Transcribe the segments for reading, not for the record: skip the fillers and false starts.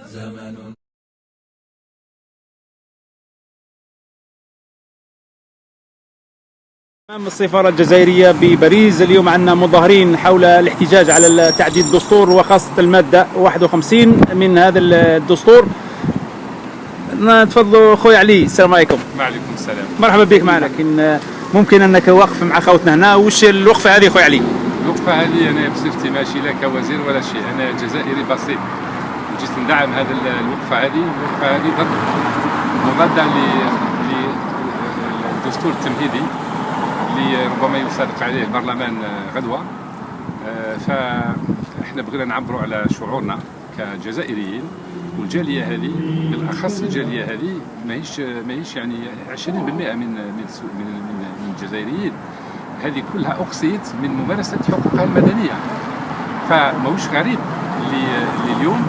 زمن. أمام السفارة الجزائرية بباريس اليوم عندنا مظاهرين حول الاحتجاج على تعديل الدستور وخاصة المادة 51 من هذا الدستور. تفضلوا خويا علي. السلام عليكم. وعليكم السلام. مرحبا بك معنا. لكن ممكن انك واقف مع خوتنا هنا. وش الوقفة هذه خويا علي؟ الوقفة هذه أنا بصفتي ماشي لا كوزير ولا شيء، أنا جزائري بسيط جيت ندعم هذه الوقفة هذه. الوقفة هذه مضادة للدستور التمهيدي اللي ربما يصادق عليه البرلمان غدوة. فاحنا بغينا نعبروا على شعورنا كجزائريين، والجاليه هذه بالاخص الجاليه هذه ماهيش يعني 20% من الجزائريين، هذه كلها اقصيت من ممارسه حقوقها المدنيه. فماهوش غريب اللي اليوم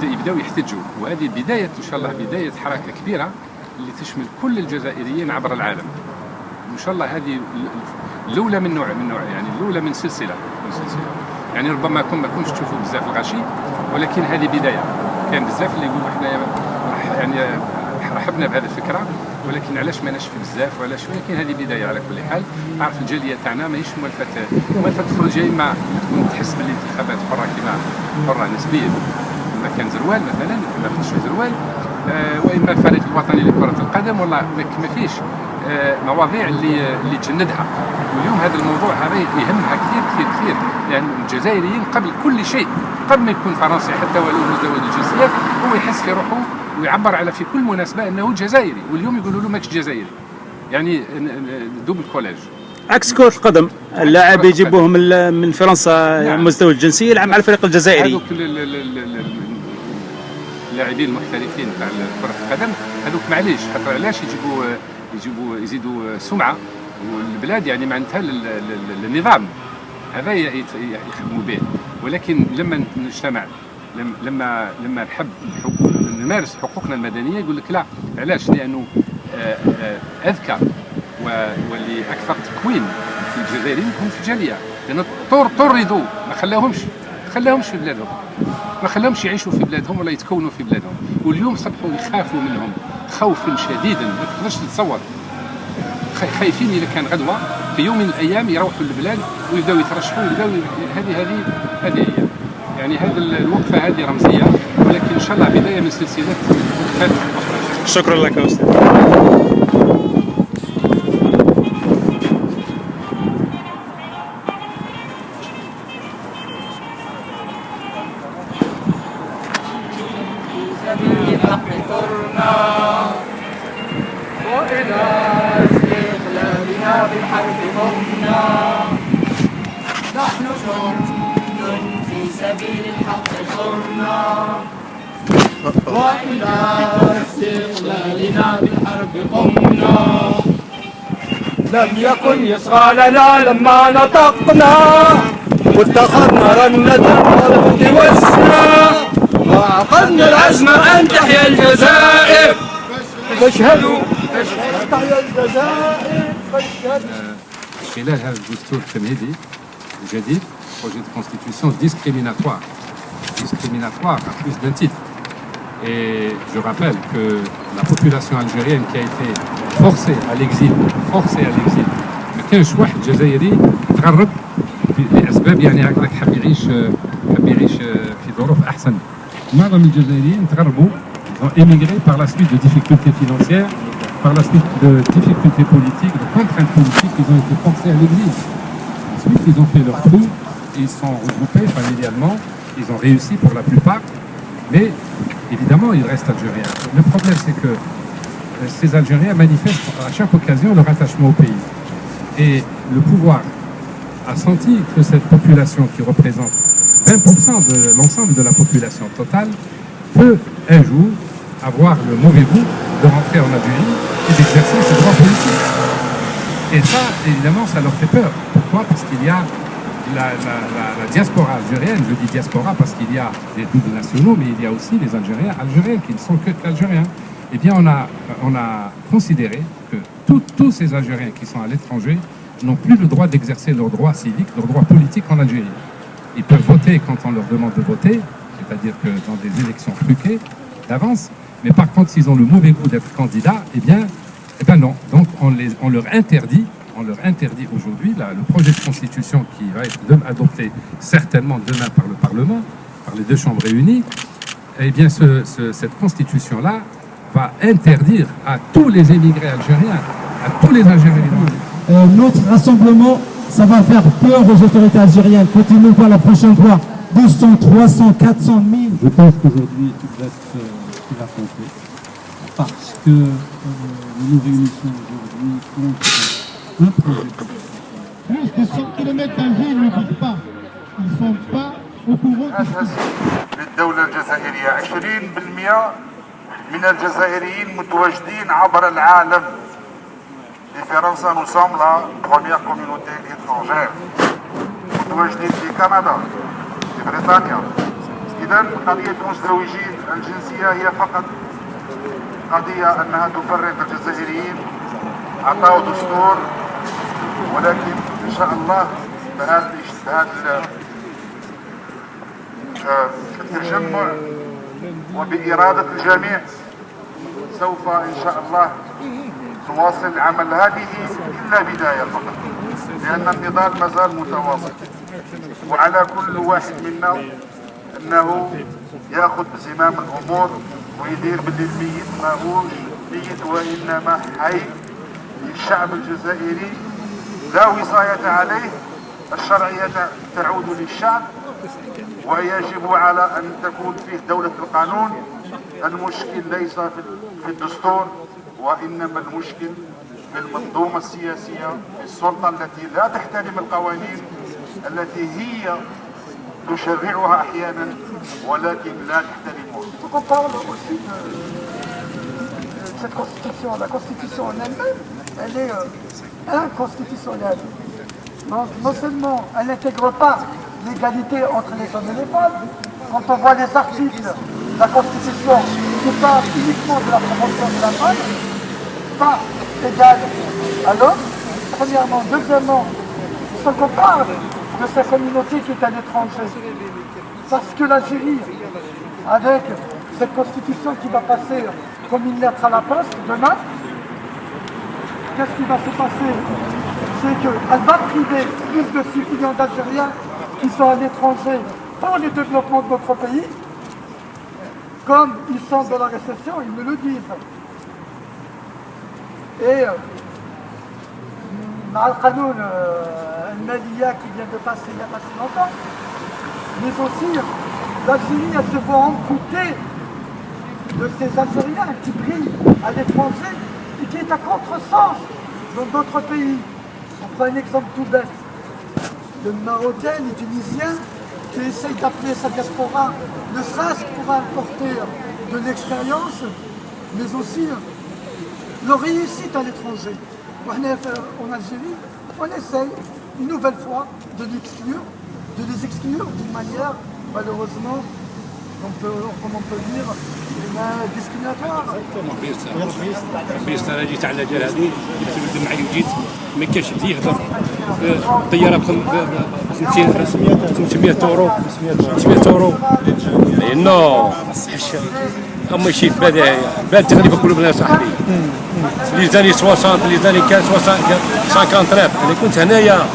يبداو يحتجوا، وهذه بدايه ان شاء الله بدايه حركه كبيره اللي تشمل كل الجزائريين عبر العالم. ان شاء الله هذه الاولى من نوع يعني الاولى من سلسله يعني ربما ما كنتش تشوفوا بزاف الغاشي، ولكن هذه بدايه. كان بزاف اللي يقولوا احنا يعني رحبنا بهذه الفكره، ولكن علاش ما نشفي بزاف وعلاش، ولكن هذه بدايه على كل حال. عارف الجاليه تاعنا ماهيش موالفه تخرج جاي ما تكون تحس بالانتخابات حره كما حره نسبيا، اما كان زروال مثلا ما فيش زروال، واما الفريق الوطني لكره القدم، والله ما فيش مواضيع اللي تجندها. واليوم هذا الموضوع هذا يهمها كثير كثير كثير، لان الجزائريين قبل كل شيء، قبل ما يكون فرنسي حتى ولو مزدوج الجنسيات، هو يحس في روحه ويعبر على في كل مناسبه انه جزائري، واليوم يقولوا له ماكش جزائري، يعني دوب الكولاج. عكس كرة القدم، اللاعب يجيبوه من فرنسا. نعم. مزدوج الجنسية يلعب مع الفريق الجزائري. هذوك اللاعبين المحترفين تاع كرة القدم هذوك معليش، خاطر علاش يزيدوا سمعه والبلاد، يعني معناتها النظام هذا يخدموا به. ولكن لما نجتمع، لما نحب نمارس حقوقنا المدنيه، يقول لك لا، علاش؟ لانه اذكى واللي اكثر تكوين في الجزائريين يكون في الجاليه، لان طردوا، ما خلاهمش في بلادهم، ما خلاهمش يعيشوا في بلادهم ولا يتكونوا في بلادهم. واليوم صبحوا يخافوا منهم خوفا شديدا ما تقدرش تتصور. خايفين اذا كان غدوه في يوم من الايام يروحوا للبلاد ويبداو يترشحوا ويبداو هذه هي. يعني هذه الوقفه هذه رمزيه، ولكن ان شاء الله بدايه من سلسله وقفات اخرى. شكرا لك يا استاذ. وإلى استقلالنا بالحرب قمنا، نحن جند في سبيل الحق صرنا. وإلى استقلالنا بالحرب قمنا، لم يكن يصغى لنا لما نطقنا، واتخذنا رنة الأرض والسنا، وعقدنا العزم أن تحيا الجزائر. فاشهدوا تحيا الجزائر. خلال هذا الدستور التمهيدي الجديد، projet de constitution discriminatoire à plus d'un titre. Et je rappelle que la population algérienne qui a été forcée à l'exil ما كانش واحد جزائري تغرب لاسباب يعني هكذاك حاب يعيش في ظروف احسن. معظم الجزائريين تغربوا، ils ont émigré par la suite de difficultés financières, par la suite de difficultés politiques, de contraintes politiques. Ils ont été forcés à l'exil. Ensuite, ils ont fait leur trou et ils sont regroupés familialement. Ils ont réussi pour la plupart, mais évidemment, ils restent algériens. Le problème, c'est que ces Algériens manifestent à chaque occasion leur attachement au pays. Et le pouvoir a senti que cette population qui représente 20% de l'ensemble de la population totale peut un jour avoir le mauvais goût de rentrer en Algérie et d'exercer ses droits politiques. Et ça, évidemment, ça leur fait peur. Pourquoi? Parce qu'il y a la diaspora algérienne. Je dis diaspora parce qu'il y a des doubles nationaux, mais il y a aussi les Algériens qui ne sont que algériens. Eh bien, on a considéré que tous ces Algériens qui sont à l'étranger n'ont plus le droit d'exercer leurs droits civiques, leurs droits politiques en Algérie. Ils peuvent voter quand on leur demande de voter, c'est-à-dire que dans des élections truquées, d'avance. Mais par contre, s'ils ont le mauvais goût d'être candidats, eh bien non. Donc on leur interdit aujourd'hui le projet de constitution qui va être adopté certainement demain par le Parlement, par les deux chambres réunies. Eh bien, cette constitution-là va interdire à tous les émigrés algériens, à tous les Algériens. Notre rassemblement, ça va faire peur aux autorités algériennes. Quand ils nous voient la prochaine fois, 200, 300, 400 000. Je pense qu'aujourd'hui, tout reste qui va compter. Parce que nous réunissons aujourd'hui contre un projet. Plus de 100 km d'Alger ne vivent pas. Ils ne sont pas au courant de ce qui للدولة الجزائرية 20% من الجزائريين متواجدين عبر العالم. في فرنسا nous sommes la première communauté étrangère. متواجدين في كندا في بريطانيا. إذا قضية مزدوجي الجنسية هي فقط قضية أنها تفرق الجزائريين. أعطوا دستور ولكن إن شاء الله بهذا التجمع وبإرادة الجميع سوف إن شاء الله تواصل العمل. هذه إلا بداية فقط لأن النضال ما زال متواصل وعلى كل واحد منا أنه يأخذ بزمام الأمور ويدير باللي الميت ماهوش ميت وإنما حي. الشعب الجزائري لا وصاية عليه. الشرعية تعود للشعب ويجب على أن تكون فيه دولة القانون. المشكل ليس في الدستور وإنما المشكل في المنظومة السياسية، في السلطة التي لا تحترم القوانين التي هي تشرعها أحيانا ولكن لا تحترمها. On parle aussi de cette constitution. La constitution en elle-même, elle est inconstitutionnelle. Donc, non seulement elle n'intègre pas l'égalité entre les hommes et les femmes, quand on voit les articles de la Constitution qui parlent uniquement de la promotion de la femme, pas égale à l'homme, premièrement. Deuxièmement, ce qu'on parle de cette communauté qui est à l'étranger, parce que l'Algérie, avec cette constitution qui va passer comme une lettre à la poste demain, qu'est-ce qui va se passer? C'est qu'elle va priver plus de 6 millions d'Algériens qui sont à l'étranger pour le développement de notre pays. Comme ils sont dans la récession, ils me le disent. Et Al-Qanoun al-Maliya qui vient de passer il n'y a pas si longtemps, mais aussi l'Algérie elle se voit amputée de ces Algériens qui brillent à l'étranger et qui est à contresens dans d'autres pays. On prend un exemple tout bête. Le Marocain, les Tunisiens qui essayent d'appeler sa diaspora, ne serait-ce que pour apporter de l'expérience, mais aussi leur réussite à l'étranger. En Algérie, on essaye une nouvelle fois de les exclure d'une manière, malheureusement, comme on peut dire, discriminatoire. انا جيت على جال هذه جبت معي وجيت ما كانش اللي يهضر الطياره ب 500 اورو 500 اورو نو اما شي باد تغلب كل بنات صاحبي لي زاني 60 لي زاني 50 راه انا كنت هنايا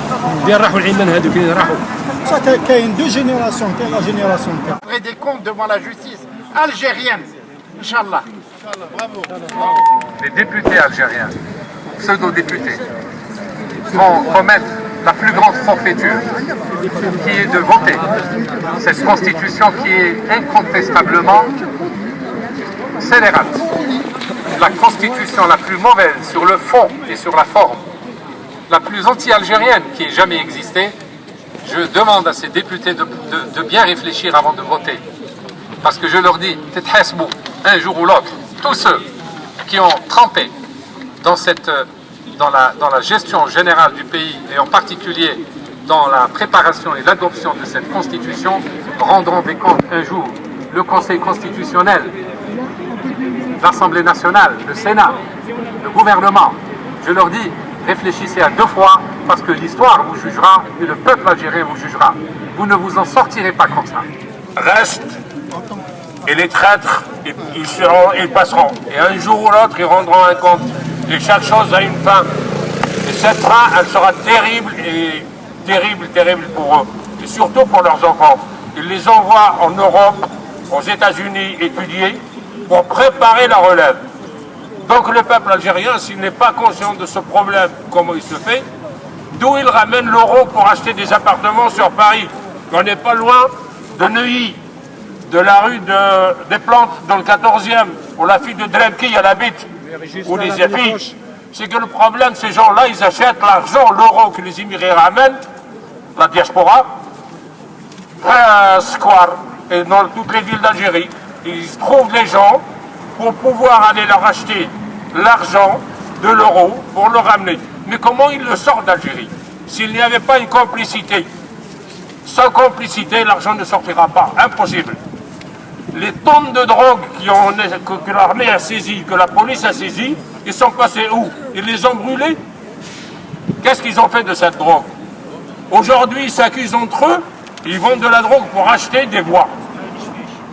اللي راحوا العمان هذوك اللي راحوا كاين دو جينيراسيون. كاين لا جينيراسيون auprès des comptes devant la justice algérienne. Inch'Allah. Les députés algériens, pseudo-députés, vont remettre la plus grande forfaiture qui est de voter cette constitution qui est incontestablement scélérate. La constitution la plus mauvaise sur le fond et sur la forme, la plus anti-algérienne qui ait jamais existé. Je demande à ces députés de bien réfléchir avant de voter. Parce que je leur dis, un jour ou l'autre, tous ceux qui ont trempé dans la gestion générale du pays et en particulier dans la préparation et l'adoption de cette constitution rendront des comptes un jour. Le Conseil constitutionnel, l'Assemblée nationale, le Sénat, le gouvernement. Je leur dis, réfléchissez à 2 fois parce que l'histoire vous jugera et le peuple algérien vous jugera. Vous ne vous en sortirez pas comme ça. Reste Et les traîtres, ils passeront. Et un jour ou l'autre, ils rendront un compte. Et chaque chose a une fin. Et cette fin, elle sera terrible et terrible pour eux. Et surtout pour leurs enfants. Ils les envoient en Europe, aux États-Unis étudier pour préparer la relève. Donc le peuple algérien, s'il n'est pas conscient de ce problème, comment il se fait, d'où il ramène l'euro pour acheter des appartements sur Paris. On n'est pas loin de Neuilly, de la rue des Plantes dans le 14e, où la fille de Drebki, elle habite, ou les affiches. C'est que le problème, ces gens-là, ils achètent l'argent, l'euro que les immigrés ramènent, la diaspora, à Square, et dans toutes les villes d'Algérie. Ils trouvent les gens pour pouvoir aller leur acheter l'argent de l'euro pour le ramener. Mais comment ils le sortent d'Algérie? S'il n'y avait pas une complicité, sans complicité, l'argent ne sortira pas. Impossible. Les tonnes de drogue que l'armée a saisies, que la police a saisies, ils sont passés où? Ils les ont brûlés? Qu'est-ce qu'ils ont fait de cette drogue? Aujourd'hui, ils s'accusent entre eux, ils vendent de la drogue pour acheter des voix.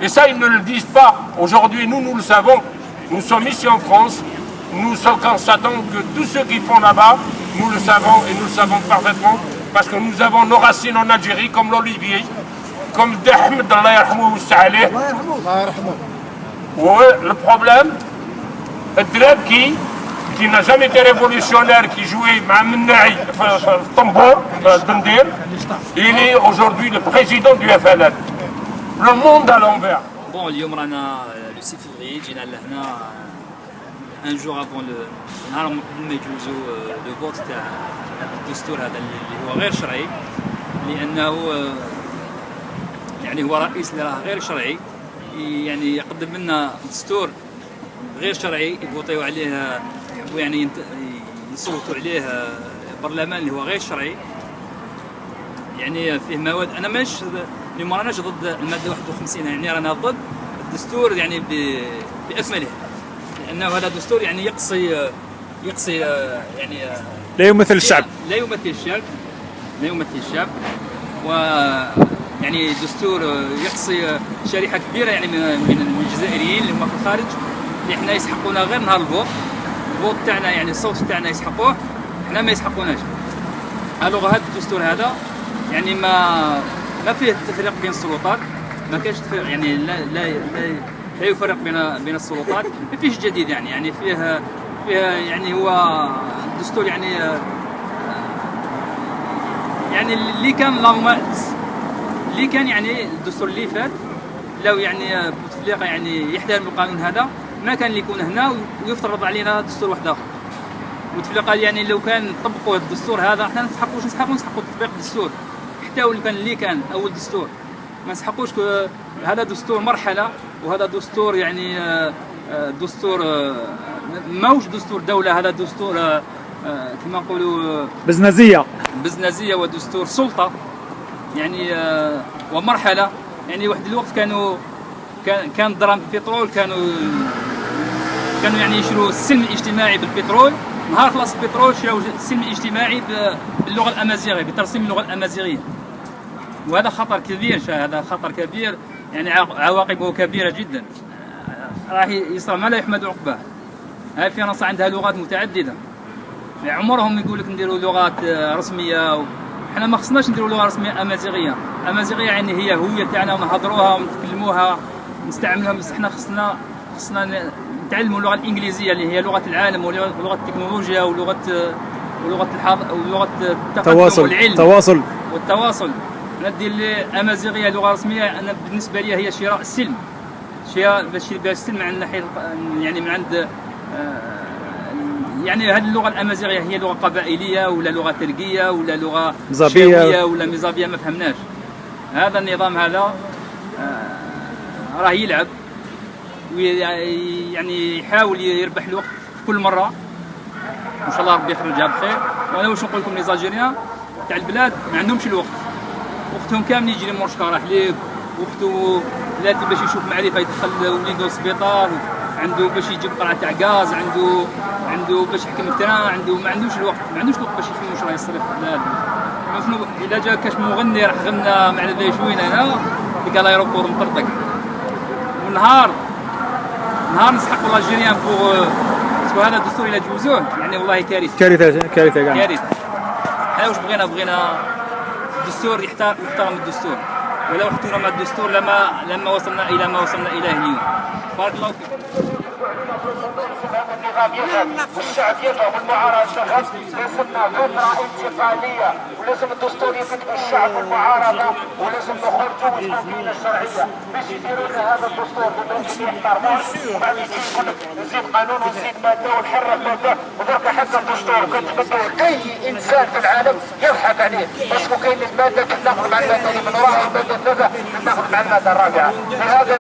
Et ça, ils ne le disent pas. Aujourd'hui, nous le savons. Nous sommes ici en France. Nous constatons que tous ceux qui font là-bas, nous le savons et nous le savons parfaitement. Parce que nous avons nos racines en Algérie, comme l'olivier, comme Dahmed, Allah yarhamou salih. Le problème, Drebki, qui n'a jamais été révolutionnaire, qui jouait Mamennaï, tambour, Bendir, il est aujourd'hui le président du FLN. Le monde à l'envers. Bon, اليوم رانا لو 6 فيفري جينا لهنا ان جور افون نهار قبل ما يجوزوا لو فوت تاع الدستور هذا اللي هو غير شرعي لانه يعني هو رئيس اللي راه غير شرعي يعني يقدم لنا دستور غير شرعي يفوتيو عليه يحبوا يعني يصوتوا عليه برلمان اللي هو غير شرعي يعني فيه مواد انا مانيش اليوم ما راناش ضد الماده 51 يعني رانا ضد الدستور يعني باكمله لانه هذا الدستور يعني يقصي يعني لا يمثل الشعب لا يمثل الشعب و يعني دستور يقصي شريحه كبيره يعني من الجزائريين اللي هما في الخارج اللي حنا يسحقونا غير نهار الفوت تاعنا يعني الصوت تاعنا يسحقوه حنا ما يسحقوناش. الوغ هذا الدستور هذا يعني ما فيه تفريق بين السلطات ما كاينش يعني لا يفرق بين السلطات ما فيش جديد يعني فيه يعني هو الدستور يعني اللي كان يعني الدستور اللي فات لو يعني بوتفليقه يعني يحترم القانون هذا ما كان اللي يكون هنا ويفترض علينا دستور واحد اخر. بوتفليقه يعني لو كان طبقوا الدستور هذا احنا نسحقوا تطبيق الدستور حتى ولو كان اللي كان اول دستور ما نسحقوش. هذا دستور مرحله وهذا دستور يعني دستور ماهوش دستور دوله هذا دستور كما نقولوا بزنازيه ودستور سلطه يعني ومرحله يعني واحد الوقت كان درهم البترول كانوا يعني يشروا السلم الاجتماعي بالبترول نهار خلاص البترول شراو السلم الاجتماعي باللغه الامازيغيه بترسيم اللغه الامازيغيه وهذا خطر كبير يعني عواقبه كبيره جدا راح يصير ما لا يحمد عقباه. هاي فرنسا عندها لغات متعدده عمرهم يقول لك نديروا لغات رسميه احنا ما خصناش نديروا لغه رسميه امازيغيه يعني هي هويه تاعنا ونهضروها ونتكلموها نستعملوها بس احنا خصنا نتعلموا اللغه الانجليزيه اللي هي لغه العالم ولغه التكنولوجيا ولغه التقدم والعلم والتواصل. ندير الامازيغيه لغه رسميه انا بالنسبه لي هي شراء السلم باش يبيع السلم من ناحيه يعني من عند يعني هذه اللغه الامازيغيه هي لغه قبائليه ولا لغه تركيه ولا لغه شاويه ولا ميزابيه ما فهمناش. هذا النظام هذا راه يلعب ويعني يحاول يربح الوقت في كل مره ان شاء الله ربي يخرجها بخير. وانا واش نقول لكم لي زالجيريان تاع البلاد ما عندهمش الوقت وقتهم كامل يجري مور شكاره حليب وقته لازم باش يشوف معرفه يدخل وليدو للسبيطار عنده باش يجيب قرعه تاع غاز عنده باش يحكم التران ما عندوش الوقت باش يفهم واش راه يصرف شنو اذا جا كاش مغني راح غنى مع البيشوين هنا ديك الايروبور مطرطق نهار نسحقوا الجيريان بوغ هذا الدستور الى جوزوه يعني والله كارثه كارثه كاع. كارثه. حنا واش بغينا الدستور يحترم الدستور، ولو احترم الدستور لما وصلنا الى ما وصلنا اليه اليوم. بارك الله فيك. النظام يذهب والشعب يذهب والمعارضه تذهب، لازمنا فتره انتقاليه ولازم الدستور يكتبوا الشعب والمعارضه ولازم نخرجوا وتكون فينا الشرعيه باش يديروا لنا هذا الدستور اللي يحترموه، وبعد يقول لك نزيد قانون ونزيد ماده ونحرك ماده ودرك حتى الدستور كتبدلوا اي انسان في العالم يضحك عليه باسكو كاين الماده تتناقض مع الماده اللي من وراها الماده 3 تتناقض مع الماده 4. لهذا